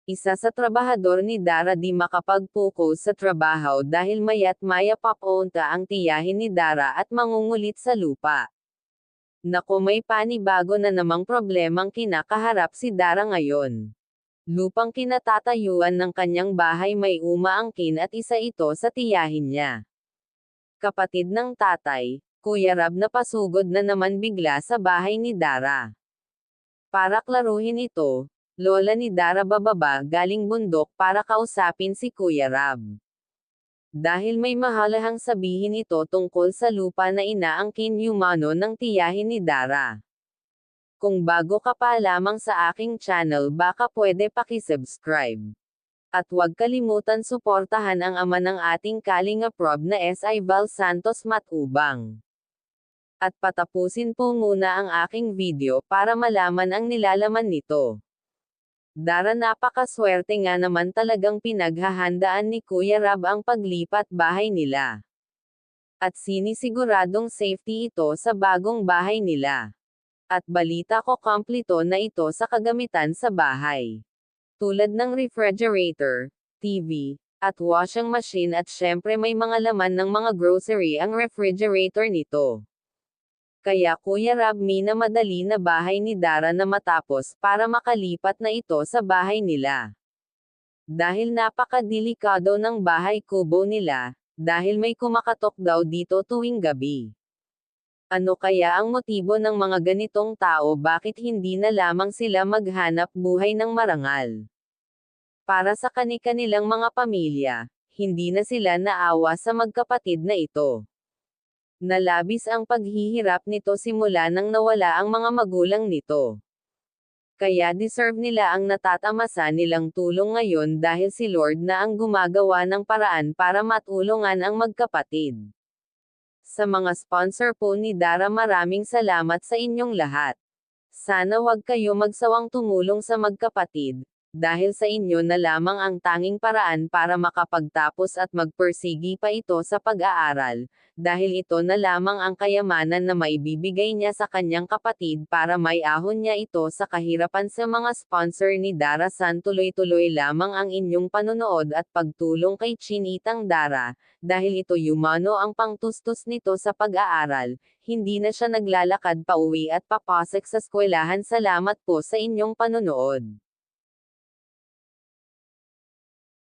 Isa sa trabahador ni Dara di makapag-focus sa trabaho dahil maya't maya papunta ang tiyahin ni Dara at mangungulit sa lupa. Naku, may panibago na namang problemang kinakaharap si Dara ngayon. Lupang kinatatayuan ng kanyang bahay may umaangkin at isa ito sa tiyahin niya. Kapatid ng tatay, Kuya Rab, na pasugod na naman bigla sa bahay ni Dara. Para klaruhin ito, lola ni Dara bababa galing bundok para kausapin si Kuya Rab. Dahil may mahalahang sabihin ito tungkol sa lupa na inaangkin yumano ng tiyahin ni Dara. Kung bago ka pa lamang sa aking channel, baka pwede pakisubscribe. At huwag kalimutan suportahan ang ama ng ating Kalinga Prob na S.I. Val Santos Matubang. At patapusin po muna ang aking video para malaman ang nilalaman nito. Dara, napakaswerte nga naman talagang pinaghahandaan ni Kuya Rab ang paglipat bahay nila. At sinisiguradong safety ito sa bagong bahay nila. At balita ko kompleto na ito sa kagamitan sa bahay. Tulad ng refrigerator, TV, at washing machine, at syempre may mga laman ng mga grocery ang refrigerator nito. Kaya Kuya Rab, minamadali na bahay ni Dara na matapos para makalipat na ito sa bahay nila. Dahil napakadelikado ng bahay kubo nila, dahil may kumakatok daw dito tuwing gabi. Ano kaya ang motibo ng mga ganitong tao, bakit hindi na lamang sila maghanap buhay ng marangal? Para sa kani-kanilang mga pamilya, hindi na sila naawa sa magkapatid na ito. Nalabis ang paghihirap nito simula nang nawala ang mga magulang nito. Kaya deserve nila ang natatamasa nilang tulong ngayon dahil si Lord na ang gumagawa ng paraan para matulungan ang magkapatid. Sa mga sponsor po ni Dara, maraming salamat sa inyong lahat. Sana wag kayo magsawang tumulong sa magkapatid, dahil sa inyo na lamang ang tanging paraan para makapagtapos at magpursigi pa ito sa pag-aaral, dahil ito na lamang ang kayamanan na maibibigay niya sa kanyang kapatid para maiahon niya ito sa kahirapan. Sa mga sponsor ni Dara San, tuloy-tuloy lamang ang inyong panonood at pagtulong kay Chinitang Dara, dahil ito yumano ang pangtustos nito sa pag-aaral, hindi na siya naglalakad pauwi at papasok sa eskwelahan. Salamat po sa inyong panonood.